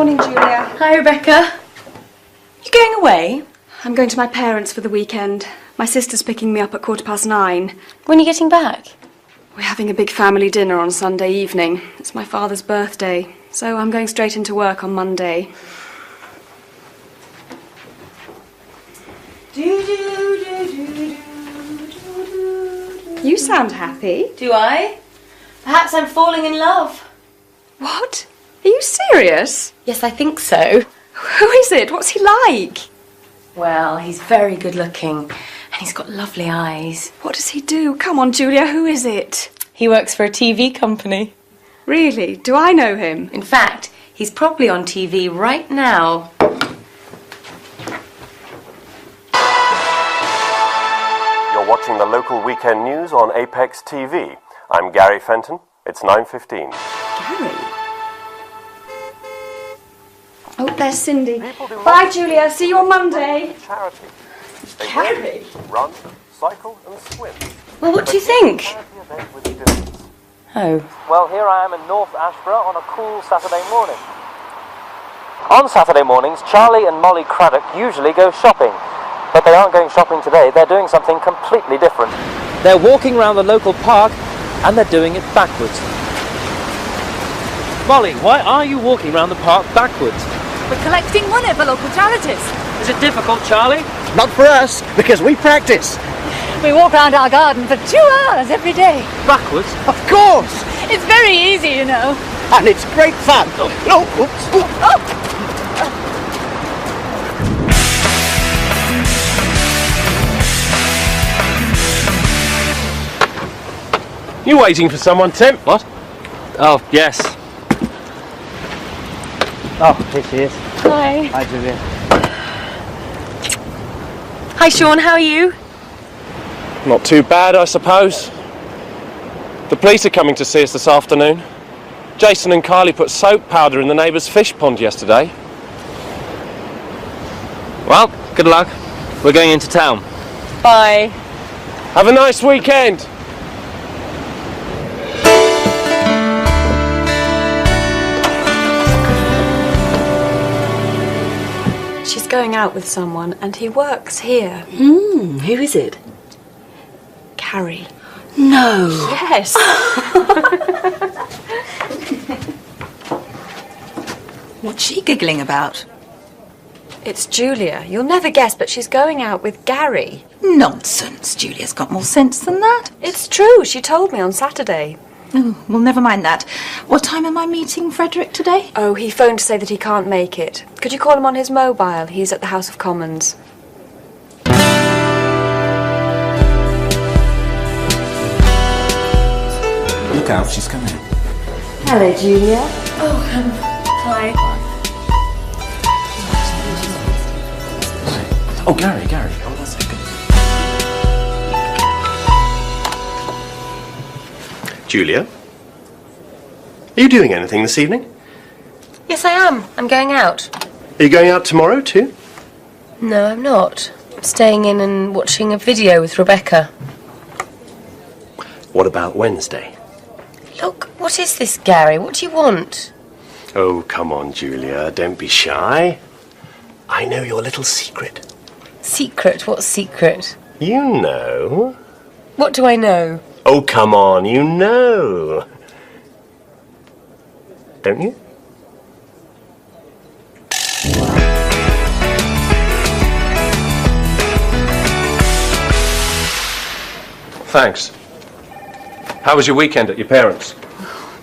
Morning, Julia. Hi, Rebecca. You going away? I'm going to my parents for the weekend. My sister's picking me up at 9:15. When are you getting back? We're having a big family dinner on Sunday evening. It's my father's birthday, so I'm going straight into work on Monday. You sound happy. Do I? Perhaps I'm falling in love. What? Are you serious? Yes, I think so. Who is it? What's he like? Well, he's very good looking, and he's got lovely eyes. What does he do? Come on, Julia, who is it? He works for a TV company. Really? Do I know him? In fact, he's probably on TV right now. You're watching the local weekend news on Apex TV. I'm Gary Fenton. It's 9:15. Gary? Oh, there's Cindy. Bye, Julia. See you on Monday. Charity. They Gary? run, cycle and swim. Well, what do you think? Charity event with students. Oh. Well, here I am in North Ashborough on a cool Saturday morning. On Saturday mornings, Charlie and Molly Craddock usually go shopping. But they aren't going shopping today, they're doing something completely different. They're walking around the local park, and they're doing it backwards. Molly, why are you walking around the park backwards? We're collecting money for local charities. Is it difficult, Charlie? Not for us, because we practice. We walk around our garden for 2 hours every day. Backwards? Of course! It's very easy, you know. And it's great fun. Oh, oops. You waiting for someone, Tim? What? Oh, yes. Oh, here she is. Hi. Hi, Julia. Hi, Sean. How are you? Not too bad, I suppose. The police are coming to see us this afternoon. Jason and Kylie put soap powder in the neighbour's fish pond yesterday. Well, good luck. We're going into town. Bye. Have a nice weekend. She's going out with someone, and he works here. Who is it? Carrie. No. Yes. What's she giggling about? It's Julia. You'll never guess, but she's going out with Gary. Nonsense. Julia's got more sense than that. It's true. She told me on Saturday. Oh, well, never mind that. What time am I meeting Frederick today? Oh, he phoned to say that he can't make it. Could you call him on his mobile? He's at the House of Commons. Look out, she's coming. Hello, Julia. Hi. Oh, Gary. Oh, that's good. Julia? Are you doing anything this evening? Yes, I am. I'm going out. Are you going out tomorrow too? No, I'm not. I'm staying in and watching a video with Rebecca. What about Wednesday? Look, what is this, Gary? What do you want? Oh, come on, Julia. Don't be shy. I know your little secret. Secret? What secret? You know. What do I know? Oh, come on, you know. Don't you? Thanks. How was your weekend at your parents'?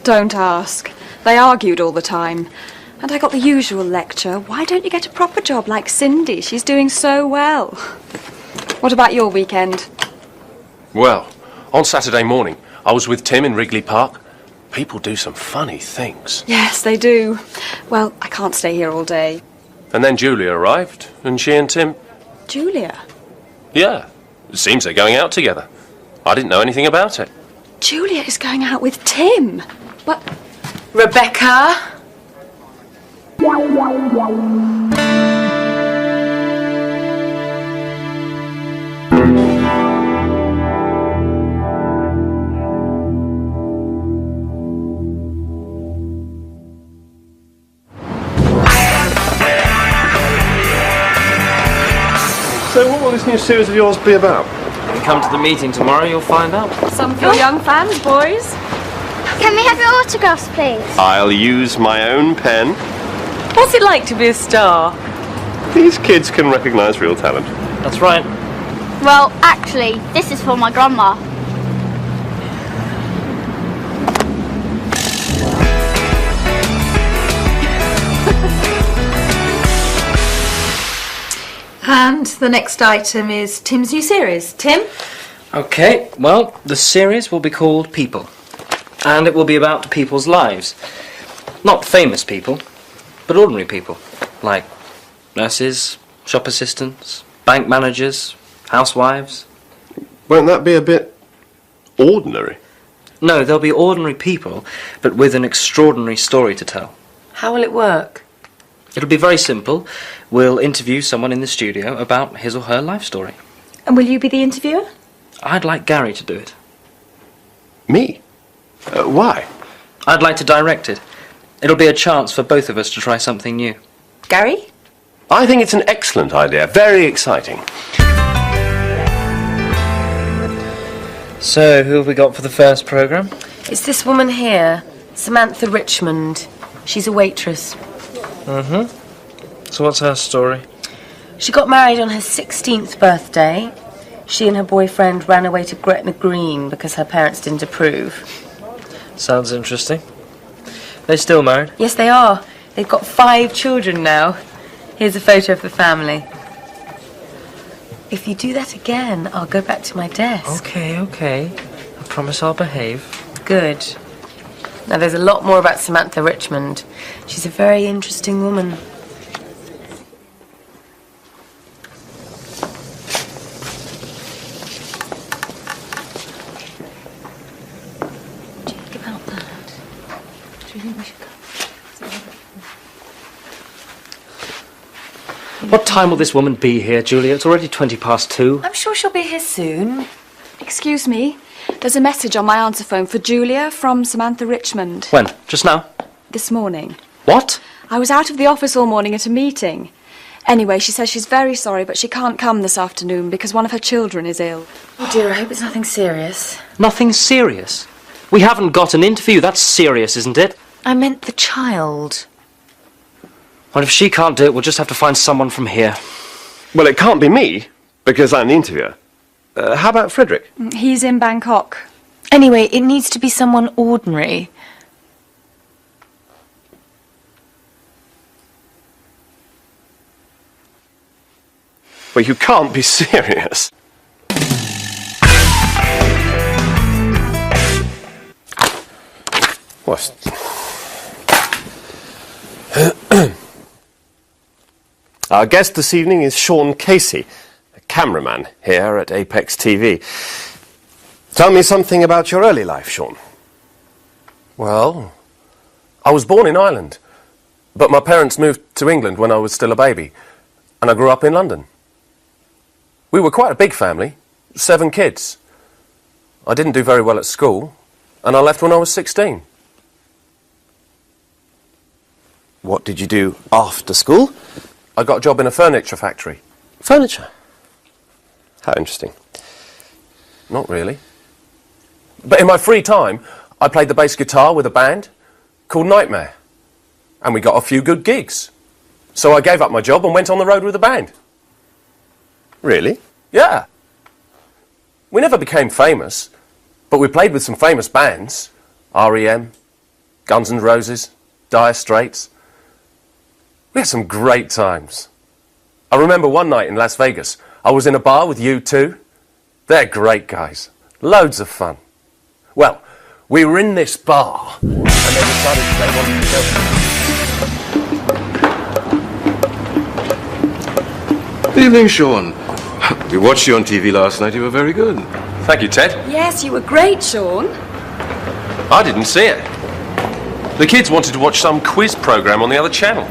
Don't ask. They argued all the time. And I got the usual lecture. Why don't you get a proper job like Cindy? She's doing so well. What about your weekend? Well, on Saturday morning, I was with Tim in Wrigley Park. People do some funny things. Yes, they do. Well, I can't stay here all day. And then Julia arrived, and she and Tim... Julia? Yeah, it seems they're going out together. I didn't know anything about it. Julia is going out with Tim. But... Rebecca? this new series of yours be about? When you come to the meeting tomorrow, you'll find out. Some for your young fans, boys. Can we have your autographs, please? I'll use my own pen. What's it like to be a star? These kids can recognise real talent. That's right. Well, actually, this is for my grandma. And the next item is Tim's new series. Tim? Okay, well, the series will be called People. And it will be about people's lives. Not famous people, but ordinary people. Like nurses, shop assistants, bank managers, housewives. Won't that be a bit ordinary? No, they'll be ordinary people, but with an extraordinary story to tell. How will it work? It'll be very simple. We'll interview someone in the studio about his or her life story. And will you be the interviewer? I'd like Gary to do it. Me? Why? I'd like to direct it. It'll be a chance for both of us to try something new. Gary? I think it's an excellent idea. Very exciting. So, who have we got for the first programme? It's this woman here, Samantha Richmond. She's a waitress. So what's her story? She got married on her 16th birthday. She and her boyfriend ran away to Gretna Green because her parents didn't approve. Sounds interesting. They still married? Yes, they are. They've got 5 children now. Here's a photo of the family. If you do that again, I'll go back to my desk. Okay. I promise I'll behave. Good. Now, there's a lot more about Samantha Richmond. She's a very interesting woman. About that. Do you think we should go? What time will this woman be here, Julia? It's already 2:20. I'm sure she'll be here soon. Excuse me. There's a message on my answer phone for Julia from Samantha Richmond. When? Just now? This morning. What? I was out of the office all morning at a meeting. Anyway, she says she's very sorry, but she can't come this afternoon because one of her children is ill. Oh dear, I hope it's nothing serious. Nothing serious. We haven't got an interview. That's serious, isn't it? I meant the child. Well, if she can't do it, we'll just have to find someone from here. Well, it can't be me, because I'm the interviewer. How about Frederick? He's in Bangkok. Anyway, it needs to be someone ordinary. Well, you can't be serious. What? Our guest this evening is Sean Casey, a cameraman here at Apex TV. Tell me something about your early life, Sean. Well, I was born in Ireland, but my parents moved to England when I was still a baby, and I grew up in London. We were quite a big family, 7 kids. I didn't do very well at school, and I left when I was 16. What did you do after school? I got a job in a furniture factory. Furniture. How interesting. Not really. But in my free time, I played the bass guitar with a band called Nightmare. And we got a few good gigs. So I gave up my job and went on the road with the band. Really? Yeah. We never became famous, but we played with some famous bands. R.E.M., Guns N' Roses, Dire Straits. We had some great times. I remember one night in Las Vegas, I was in a bar with U2. They're great guys. Loads of fun. Well, we were in this bar, and they decided they wanted to go. Good evening, Sean. We watched you on TV last night. You were very good. Thank you, Ted. Yes, you were great, Sean. I didn't see it. The kids wanted to watch some quiz program on the other channel.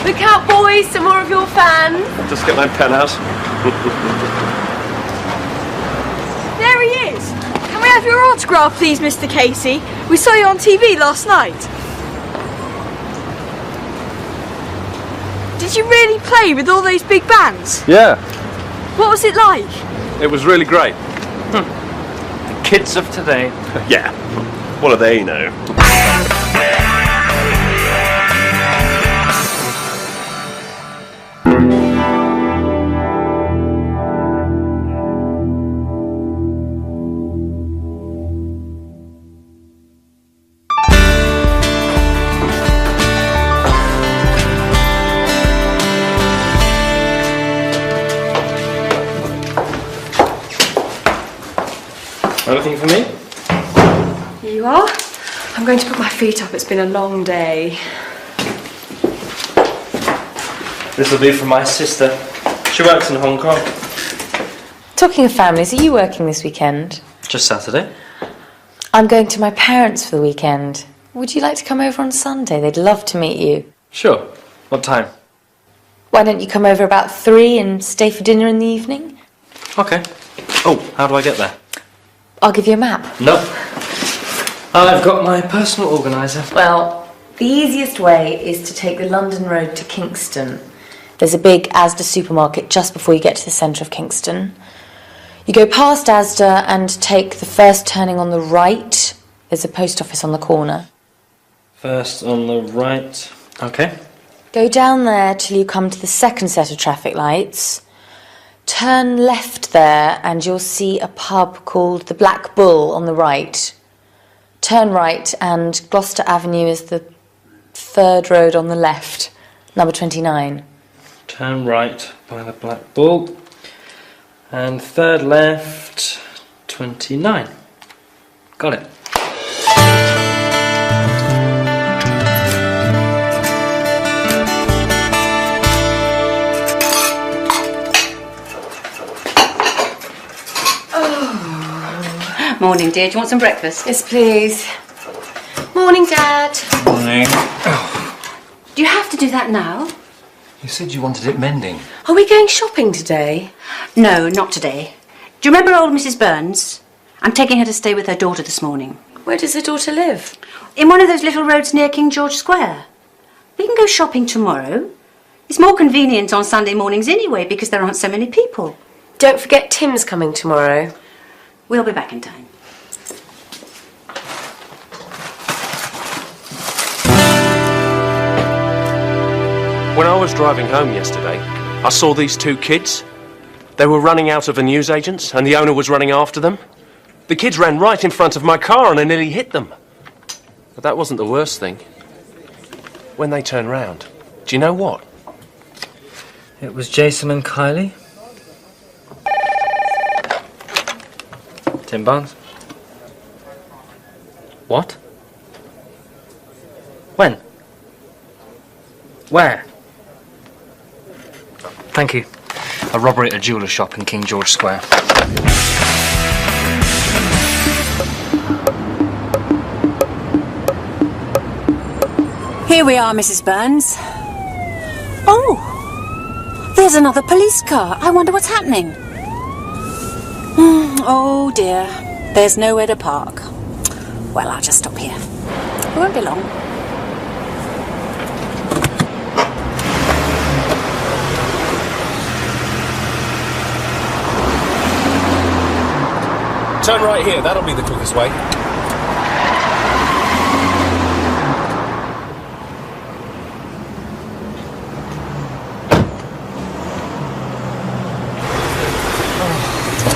Look out, boys, some more of your fans. Just get my pen out. There he is, have your autograph, please, Mr. Casey? We saw you on TV last night. Did you really play with all those big bands? Yeah, What was it like? it was really great. The kids of today. Yeah. What do they know? Anything for me? Here you are. I'm going to put my feet up. It's been a long day. This will be from my sister. She works in Hong Kong. Talking of families, are you working this weekend? Just Saturday. I'm going to my parents for the weekend. Would you like to come over on Sunday? They'd love to meet you. Sure. What time? Why don't you come over about 3 and stay for dinner in the evening? Okay. Oh, how do I get there? I'll give you a map. No. I've got my personal organiser. Well, the easiest way is to take the London Road to Kingston. There's a big Asda supermarket just before you get to the centre of Kingston. You go past Asda and take the first turning on the right. There's a post office on the corner. First on the right. Okay. Go down there till you come to the second set of traffic lights. Turn left there and you'll see a pub called the Black Bull on the right. Turn right and Gloucester Avenue is the third road on the left, number 29. Turn right by the Black Bull. And third left, 29. Got it. Morning, dear. Do you want some breakfast? Yes, please. Morning, Dad. Morning. Do you have to do that now? You said you wanted it mending. Are we going shopping today? No, not today. Do you remember old Mrs. Burns? I'm taking her to stay with her daughter this morning. Where does her daughter live? In one of those little roads near King George Square. We can go shopping tomorrow. It's more convenient on Sunday mornings anyway because there aren't so many people. Don't forget Tim's coming tomorrow. We'll be back in time. When I was driving home yesterday, I saw these two kids. They were running out of a newsagent's and the owner was running after them. The kids ran right in front of my car and I nearly hit them. But that wasn't the worst thing. When they turned round, do you know what? It was Jason and Kylie. Tim Barnes. What? When? Where? Thank you. A robbery at a jeweller's shop in King George Square. Here we are, Mrs. Burns. Oh, there's another police car. I wonder what's happening. Oh dear, there's nowhere to park. Well, I'll just stop here. It won't be long. Turn right here, that'll be the quickest way.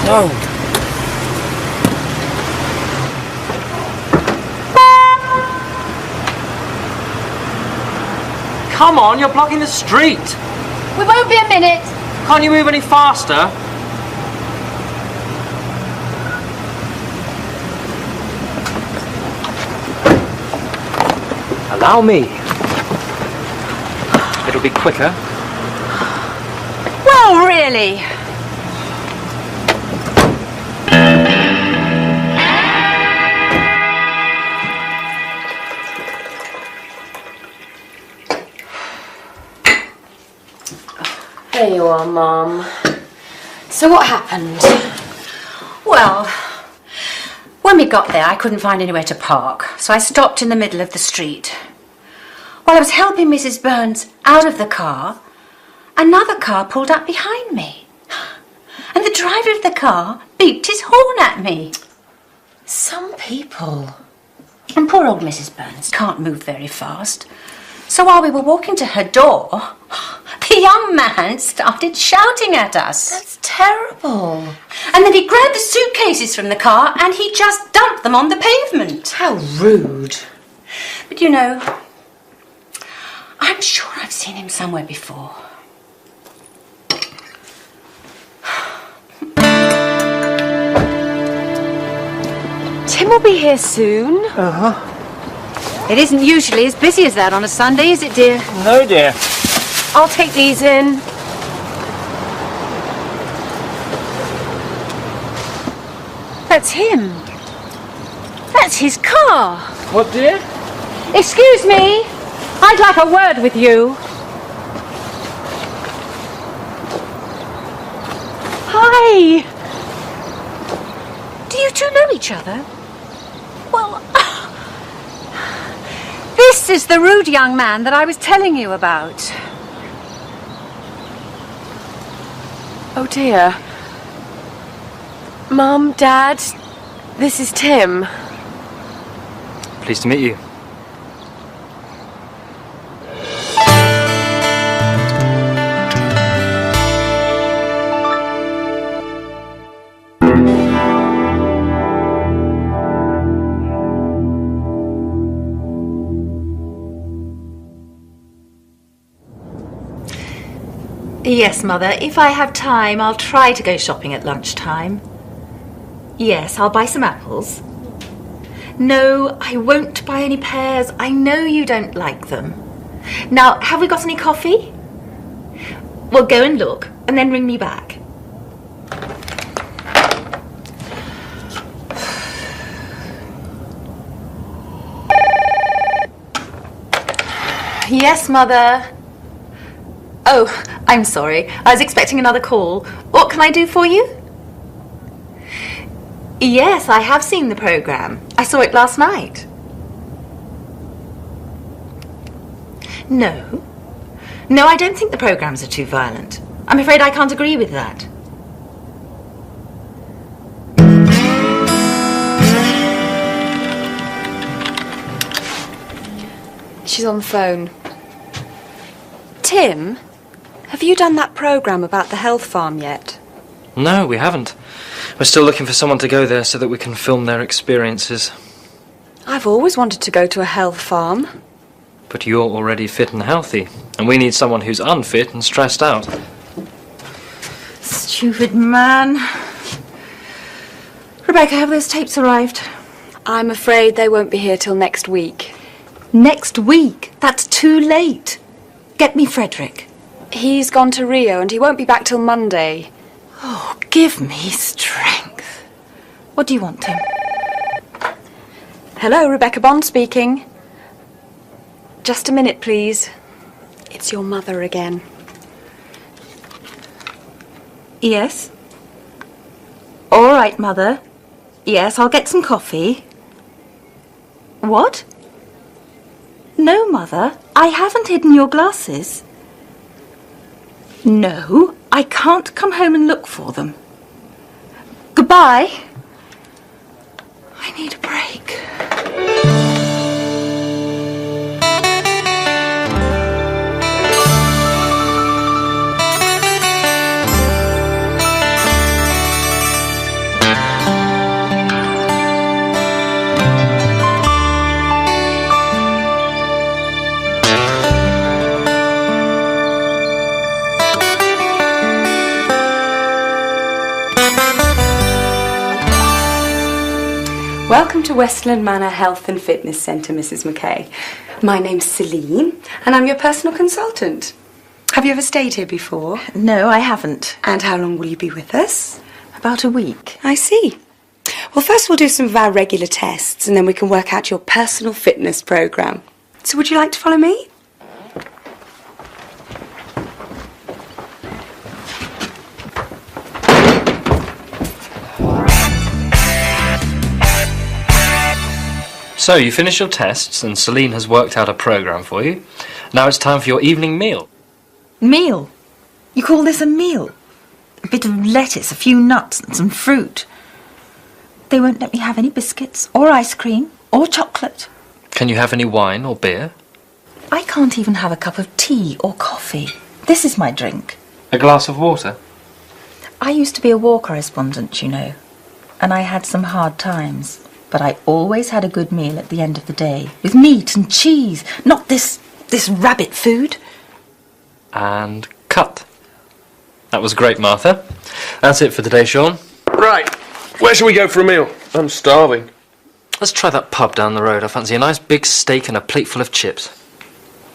No. Come on, you're blocking the street. We won't be a minute. Can't you move any faster? Allow me. It'll be quicker. Well, really? There you are, Mum. So what happened? Well, when When we got there, I couldn't find anywhere to park, so I stopped in the middle of the street. While I was helping Mrs. Burns out of the car, another car pulled up behind me. And the driver of the car beeped his horn at me. Some people. And poor old Mrs. Burns can't move very fast. So while we were walking to her door, the young man started shouting at us. That's terrible. And then he grabbed the suitcases from the car and he just dumped them on the pavement. How rude. But you know, I'm sure I've seen him somewhere before. Tim will be here soon. Uh-huh. It isn't usually as busy as that on a Sunday, is it, dear? No, dear. I'll take these in. That's him. That's his car. What, dear? Excuse me. I'd like a word with you. Hi. Do you two know each other? Well, this is the rude young man that I was telling you about. Oh dear. Mum, Dad, this is Tim. Pleased to meet you. Yes, Mother. If I have time, I'll try to go shopping at lunchtime. Yes, I'll buy some apples. No, I won't buy any pears. I know you don't like them. Now, have we got any coffee? Well, go and look, and then ring me back. Yes, Mother. Oh, I'm sorry. I was expecting another call. What can I do for you? Yes, I have seen the programme. I saw it last night. No. No, I don't think the programmes are too violent. I'm afraid I can't agree with that. She's on the phone. Tim, have you done that programme about the health farm yet? No, we haven't. We're still looking for someone to go there so that we can film their experiences. I've always wanted to go to a health farm. But you're already fit and healthy, and we need someone who's unfit and stressed out. Stupid man. Rebecca, have those tapes arrived? I'm afraid they won't be here till next week. Next week? That's too late. Get me Frederick. He's gone to Rio and he won't be back till Monday. Oh, give me strength. What do you want, Tim? Hello, Rebecca Bond speaking. Just a minute, please. It's your mother again. Yes? All right, Mother. Yes, I'll get some coffee. What? No, Mother. I haven't hidden your glasses. No, I can't come home and look for them. Goodbye. I need a break. Welcome to Westland Manor Health and Fitness Centre, Mrs. McKay. My name's Celine, and I'm your personal consultant. Have you ever stayed here before? No, I haven't. And how long will you be with us? About a week. I see. Well, first we'll do some of our regular tests, and then we can work out your personal fitness programme. So would you like to follow me? So, you finished your tests and Celine has worked out a programme for you. Now it's time for your evening meal. Meal? You call this a meal? A bit of lettuce, a few nuts and some fruit. They won't let me have any biscuits or ice cream or chocolate. Can you have any wine or beer? I can't even have a cup of tea or coffee. This is my drink. A glass of water? I used to be a war correspondent, you know, and I had some hard times. But I always had a good meal at the end of the day, with meat and cheese, not this rabbit food. And cut. That was great, Martha. That's it for today, Sean. Right. Where shall we go for a meal? I'm starving. Let's try that pub down the road. I fancy a nice big steak and a plate full of chips.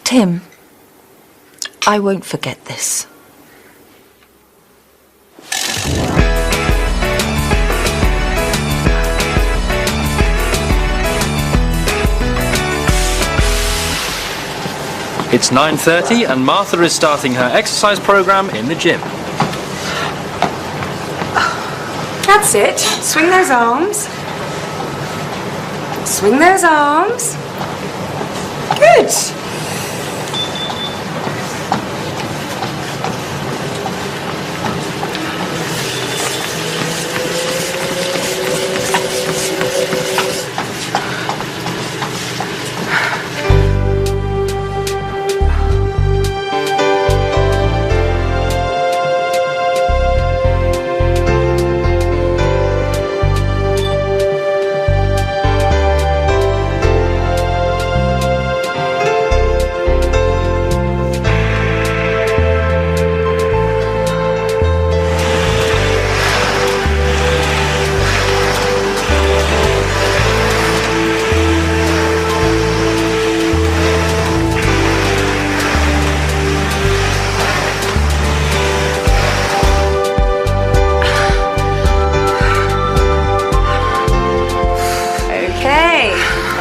Tim, I won't forget this. It's 9:30 and Martha is starting her exercise programme in the gym. That's it. Swing those arms. Swing those arms. Good.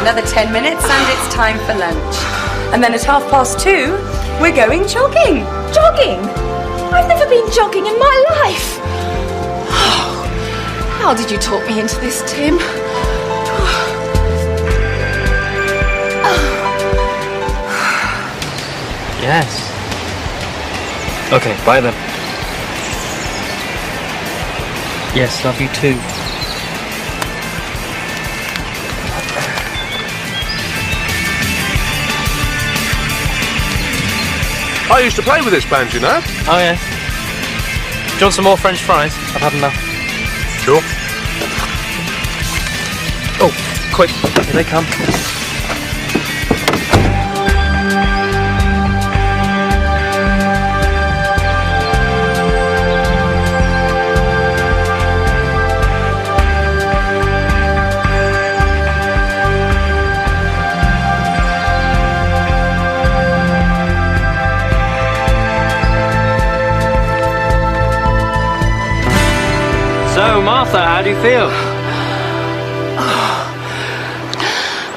Another 10 minutes and it's time for lunch. And then at 2:30, we're going jogging. Jogging? I've never been jogging in my life. Oh, how did you talk me into this, Tim? Yes. Okay, bye then. Yes, love you too. I used to play with this band, you know. Oh, yeah. Do you want some more French fries? I've had enough. Sure. Oh, quick. Here they come. So, Martha, how do you feel?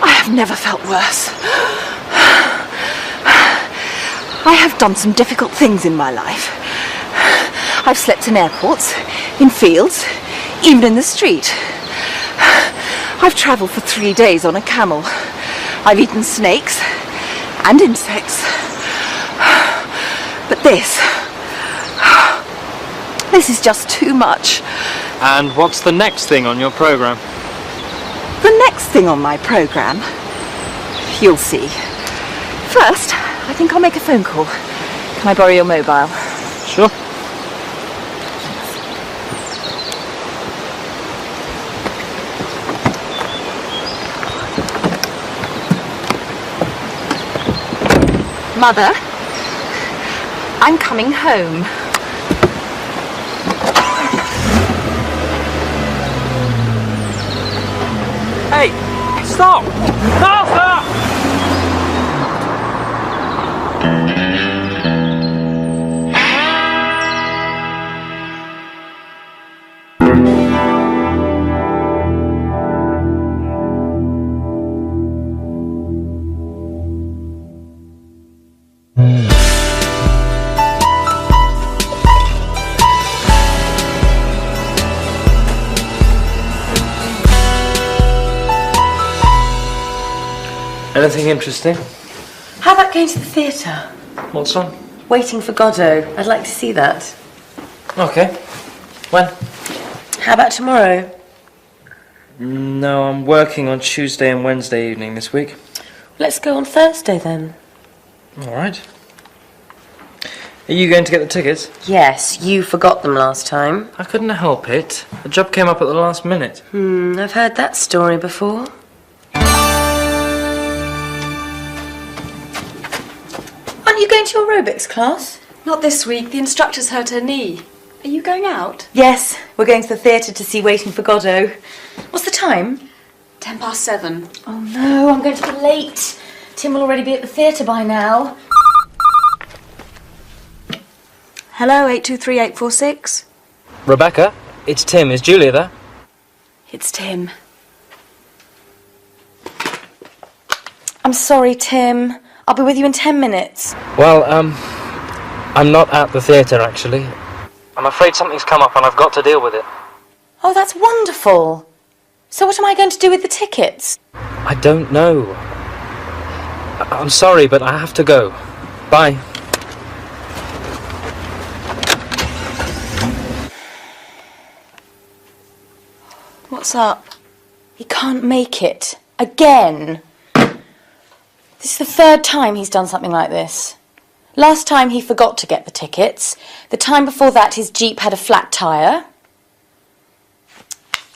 I have never felt worse. I have done some difficult things in my life. I've slept in airports, in fields, even in the street. I've travelled for 3 days on a camel. I've eaten snakes and insects. But this is just too much. And what's the next thing on your programme? The next thing on my programme? You'll see. First, I think I'll make a phone call. Can I borrow your mobile? Sure. Mother, I'm coming home. Hey, stop! Martha! Anything interesting? How about going to the theatre? What's on? Waiting for Godot. I'd like to see that. Okay. When? How about tomorrow? No, I'm working on Tuesday and Wednesday evening this week. Let's go on Thursday then. All right. Are you going to get the tickets? Yes, you forgot them last time. I couldn't help it. The job came up at the last minute. I've heard that story before. Aren't you going to your aerobics class? Not this week. The instructor's hurt her knee. Are you going out? Yes, we're going to the theatre to see Waiting for Godot. What's the time? 7:10. Oh no, I'm going to be late. Tim will already be at the theatre by now. Hello, 823846. Rebecca, it's Tim. Is Julia there? It's Tim. I'm sorry, Tim. I'll be with you in 10 minutes. Well, I'm not at the theatre, actually. I'm afraid something's come up and I've got to deal with it. Oh, that's wonderful. So what am I going to do with the tickets? I don't know. I'm sorry, but I have to go. Bye. What's up? He can't make it. Again. This is the third time he's done something like this. Last time he forgot to get the tickets. The time before that his Jeep had a flat tyre.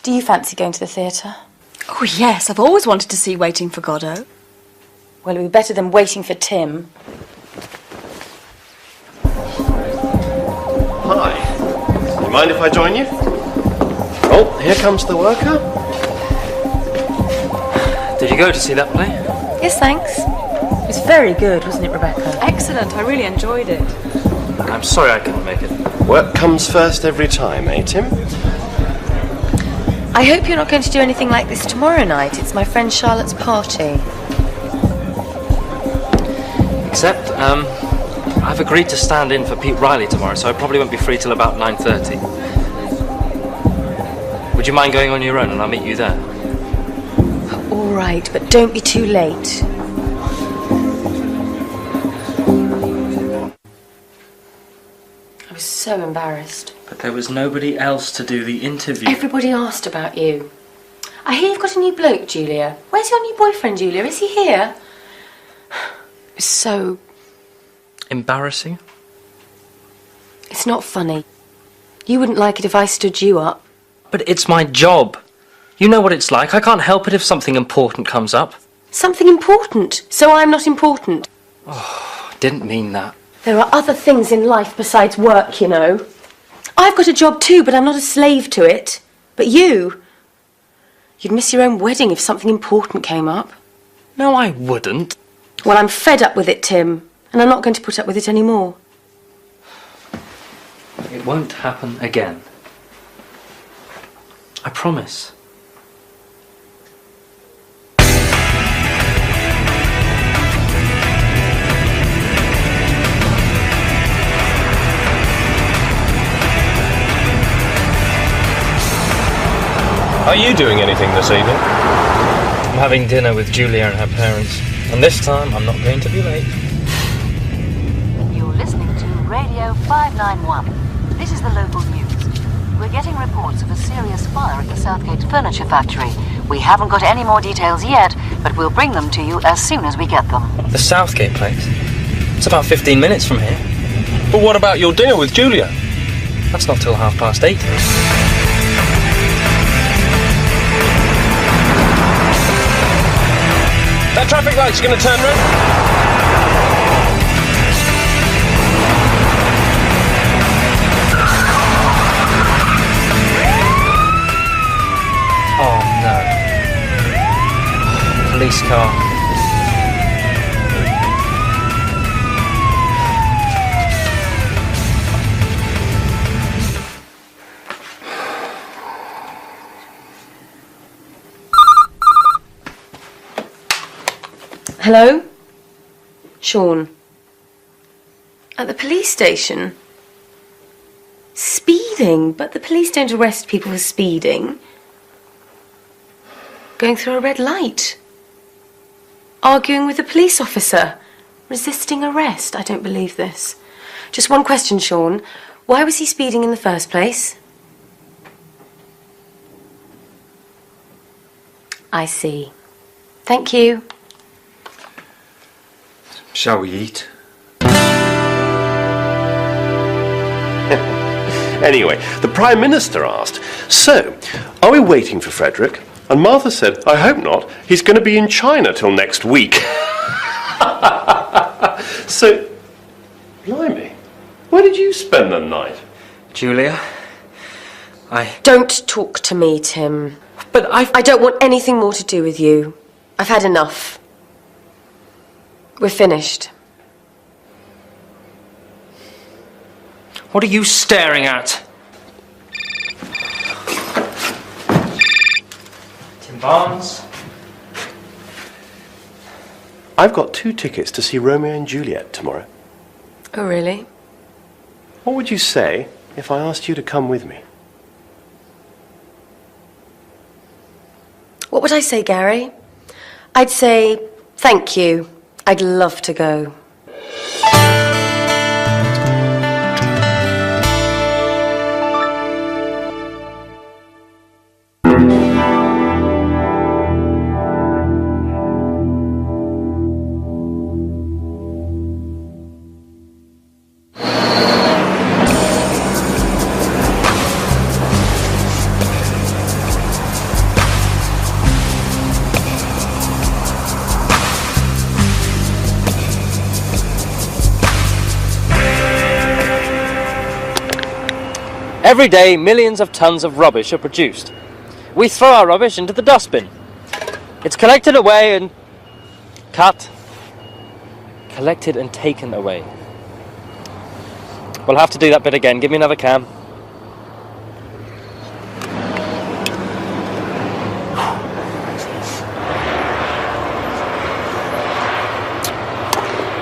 Do you fancy going to the theatre? Oh, yes. I've always wanted to see Waiting for Godot. Well, it would be better than waiting for Tim. Hi. You mind if I join you? Oh, here comes the worker. Did you go to see that play? Yes, thanks. It was very good, wasn't it, Rebecca? Excellent. I really enjoyed it. I'm sorry I couldn't make it. Work comes first every time, eh, Tim? I hope you're not going to do anything like this tomorrow night. It's my friend Charlotte's party. Except, I've agreed to stand in for Pete Riley tomorrow, so I probably won't be free till about 9:30. Would you mind going on your own and I'll meet you there? All right, but don't be too late. I was so embarrassed. But there was nobody else to do the interview. Everybody asked about you. I hear you've got a new bloke, Julia. Where's your new boyfriend, Julia? Is he here? It was so... Embarrassing? It's not funny. You wouldn't like it if I stood you up. But it's my job. You know what it's like. I can't help it if something important comes up. Something important? So I'm not important? Oh, I didn't mean that. There are other things in life besides work, you know. I've got a job too, but I'm not a slave to it. But you'd miss your own wedding if something important came up. No, I wouldn't. Well, I'm fed up with it, Tim, and I'm not going to put up with it anymore. It won't happen again. I promise. Are you doing anything this evening? I'm having dinner with Julia and her parents, and this time I'm not going to be late. You're listening to Radio 591. This is the local news. We're getting reports of a serious fire at the Southgate Furniture Factory. We haven't got any more details yet, but we'll bring them to you as soon as we get them. The Southgate place? It's about 15 minutes from here. But what about your dinner with Julia? That's not till 8:30. That traffic light's going to turn red. Oh no. Police car. Hello? Sean. At the police station? Speeding? But the police don't arrest people for speeding. Going through a red light. Arguing with a police officer? Resisting arrest? I don't believe this. Just one question, Sean. Why was he speeding in the first place? I see. Thank you. Shall we eat? Anyway, the Prime Minister asked, so, are we waiting for Frederick? And Martha said, I hope not. He's going to be in China till next week. So, blimey, where did you spend the night? Julia, Don't talk to me, Tim. But I don't want anything more to do with you. I've had enough. We're finished. What are you staring at? Tim Barnes? I've got 2 tickets to see Romeo and Juliet tomorrow. Oh, really? What would you say if I asked you to come with me? What would I say, Gary? I'd say, thank you. I'd love to go. Every day, millions of tons of rubbish are produced. We throw our rubbish into the dustbin. It's collected away and collected and taken away. We'll have to do that bit again. Give me another cam.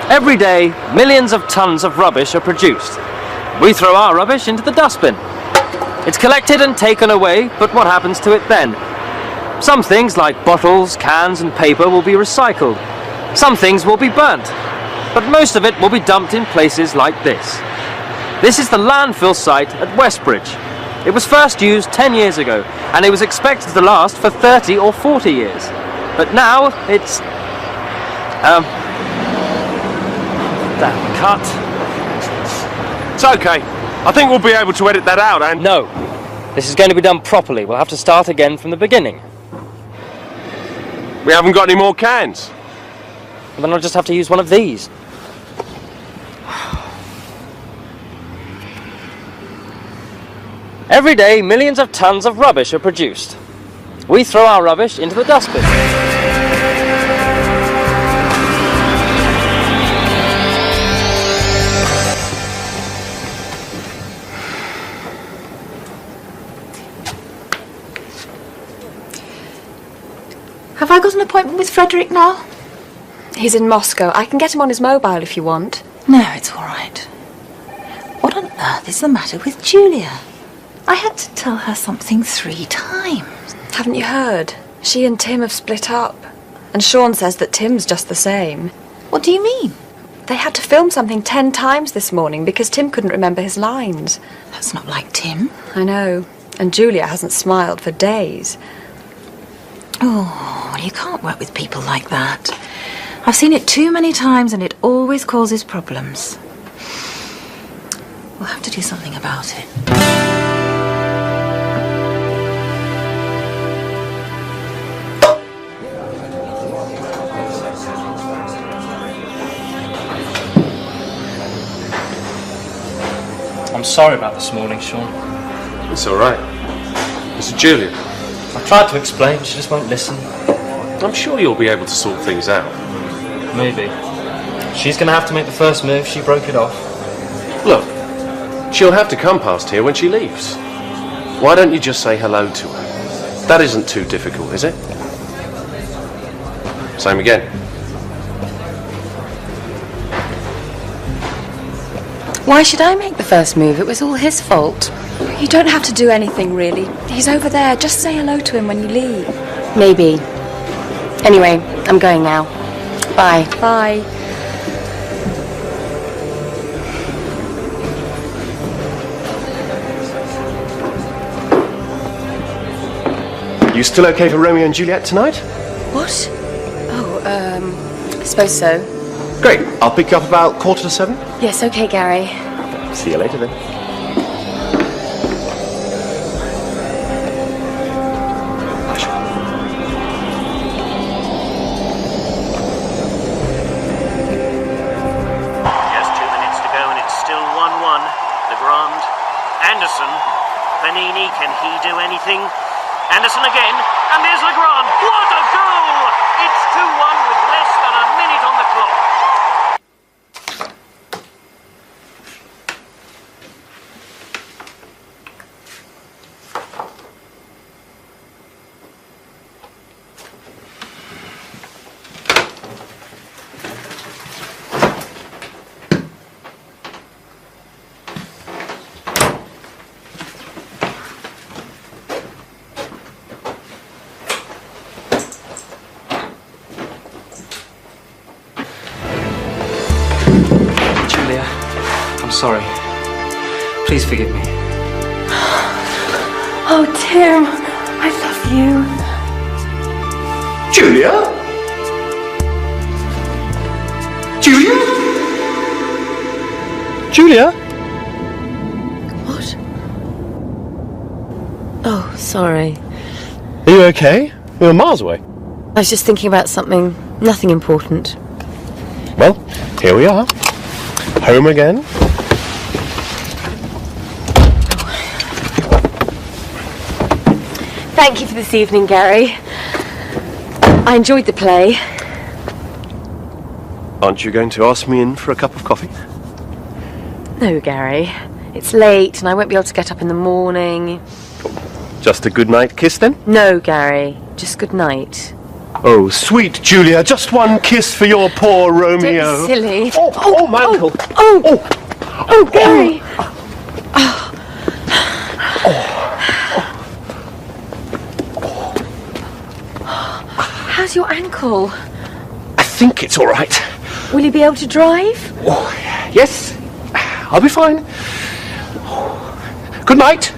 Every day, millions of tons of rubbish are produced. We throw our rubbish into the dustbin. It's collected and taken away, but what happens to it then? Some things like bottles, cans and paper will be recycled. Some things will be burnt, but most of it will be dumped in places like this. This is the landfill site at Westbridge. It was first used 10 years ago, and it was expected to last for 30 or 40 years. But now it's... cut. It's okay. I think we'll be able to edit that out, and... No. This is going to be done properly. We'll have to start again from the beginning. We haven't got any more cans. And then I'll just have to use one of these. Every day, millions of tons of rubbish are produced. We throw our rubbish into the dustbin. Have I got an appointment with Frederick now? He's in Moscow. I can get him on his mobile if you want. No, it's all right. What on earth is the matter with Julia? I had to tell her something 3 times. Haven't you heard? She and Tim have split up. And Sean says that Tim's just the same. What do you mean? They had to film something 10 times this morning because Tim couldn't remember his lines. That's not like Tim. I know. And Julia hasn't smiled for days. Oh, well, you can't work with people like that. I've seen it too many times and it always causes problems. We'll have to do something about it. I'm sorry about this morning, Sean. It's all right. Is it Julia? I tried to explain, she just won't listen. I'm sure you'll be able to sort things out. Maybe. She's going to have to make the first move. She broke it off. Look, she'll have to come past here when she leaves. Why don't you just say hello to her? That isn't too difficult, is it? Same again. Why should I make the first move? It was all his fault. You don't have to do anything, really. He's over there. Just say hello to him when you leave. Maybe. Anyway, I'm going now. Bye. Bye. You still okay for Romeo and Juliet tonight? What? Oh, I suppose so. Great. I'll pick you up about 6:45. Yes, okay, Gary. See you later then. Just 2 minutes to go and it's still 1-1. Legrand. Anderson. Panini, can he do anything? Anderson again, and there's Legrand. What a goal! It's 2-1 with less than a minute on the clock. I'm sorry. Please forgive me. Oh, Tim, I love you. Julia? Julia? Julia? What? Oh, sorry. Are you okay? We were miles away. I was just thinking about something, nothing important. Well, here we are. Home again. Thank you for this evening, Gary. I enjoyed the play. Aren't you going to ask me in for a cup of coffee? No, Gary. It's late and I won't be able to get up in the morning. Just a good night kiss then? No, Gary. Just good night. Oh, sweet Julia, just one kiss for your poor Romeo. Don't be silly. Oh, my ankle. Oh, Gary. How's your ankle? I think it's all right. Will you be able to drive? Oh, yes, I'll be fine. Good night.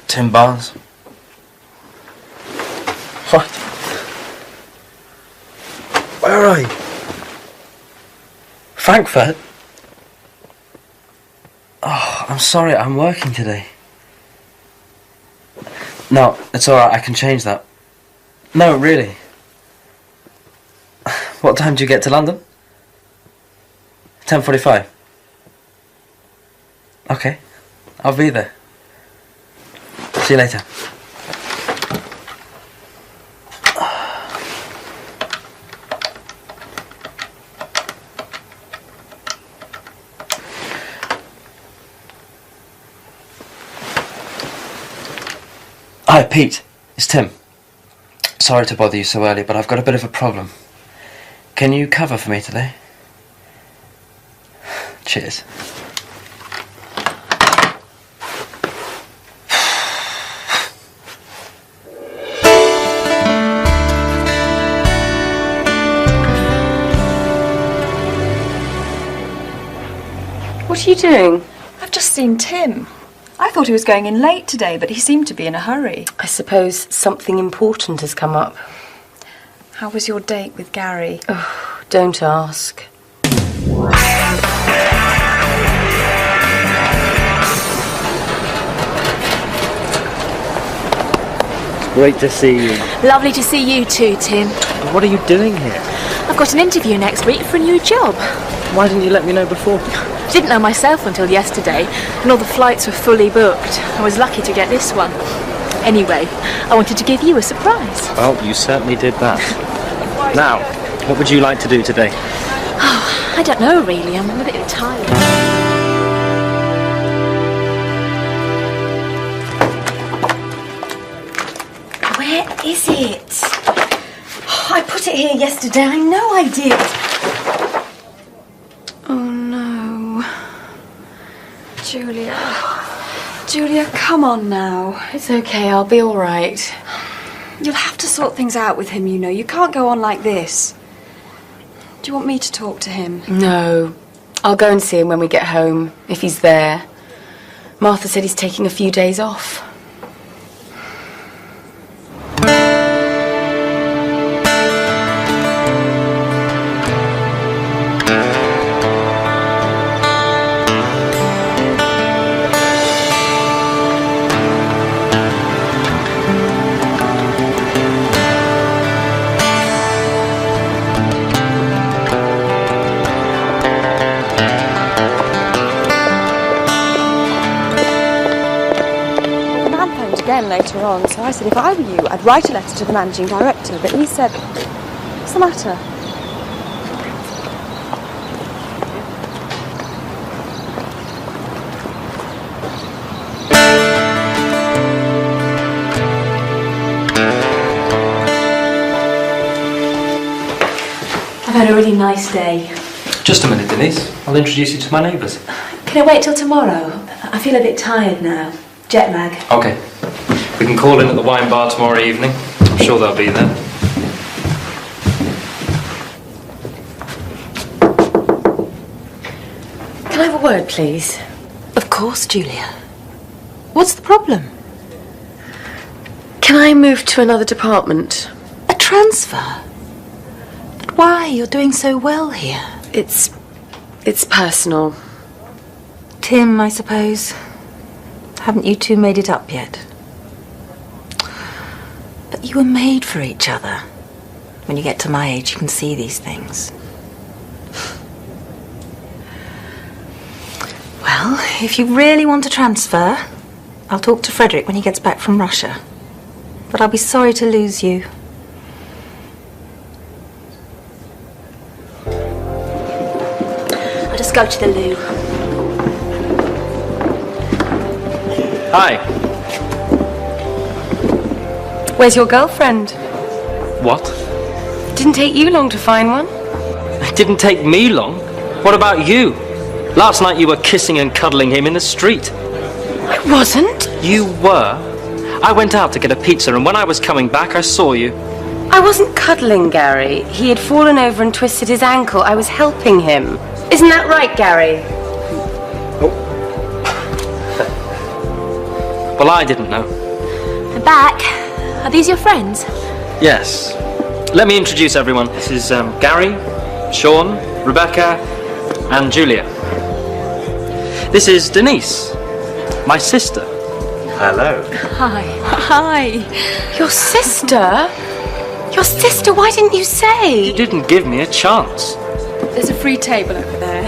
Tim Barnes. What? Where are you? Frankfurt? Oh, I'm sorry, I'm working today. No, it's alright, I can change that. No, really. What time do you get to London? 10:45. Okay, I'll be there. See you later. Hi, Pete. It's Tim. Sorry to bother you so early, but I've got a bit of a problem. Can you cover for me today? Cheers. What are you doing? I've just seen Tim. I thought he was going in late today, but he seemed to be in a hurry. I suppose something important has come up. How was your date with Gary? Oh, don't ask. Great to see you. Lovely to see you too, Tim. What are you doing here? I've got an interview next week for a new job. Why didn't you let me know before? Didn't know myself until yesterday, and all the flights were fully booked. I was lucky to get this one. Anyway, I wanted to give you a surprise. Well, you certainly did that. Now, what would you like to do today? Oh, I don't know really. I'm a bit tired. Where is it? Oh, I put it here yesterday. I know I did. Oh no. Julia. Julia, come on now. It's okay, I'll be all right. You'll have to sort things out with him, you know. You can't go on like this. Do you want me to talk to him? No. I'll go and see him when we get home, if he's there. Martha said he's taking a few days off. Later on, so I said if I were you, I'd write a letter to the managing director, but he said, what's the matter? I've had a really nice day. Just a minute, Denise. I'll introduce you to my neighbours. Can I wait till tomorrow? I feel a bit tired now. Jet lag. Okay. We can call in at the wine bar tomorrow evening. I'm sure they'll be there. Can I have a word, please? Of course, Julia. What's the problem? Can I move to another department? A transfer? But why? You're doing so well here. It's personal. Tim, I suppose. Haven't you two made it up yet? But you were made for each other. When you get to my age, you can see these things. Well, if you really want to transfer, I'll talk to Frederick when he gets back from Russia. But I'll be sorry to lose you. I'll just go to the loo. Hi. Where's your girlfriend? What? Didn't take you long to find one. It didn't take me long. What about you? Last night you were kissing and cuddling him in the street. I wasn't. You were. I went out to get a pizza, and when I was coming back, I saw you. I wasn't cuddling Gary. He had fallen over and twisted his ankle. I was helping him. Isn't that right, Gary? Well, I didn't know. They're back. Are these your friends? Yes. Let me introduce everyone. This is Gary, Sean, Rebecca, and Julia. This is Denise, my sister. Hello. Hi. Hi. Your sister? Your sister? Why didn't you say? You didn't give me a chance. There's a free table over there.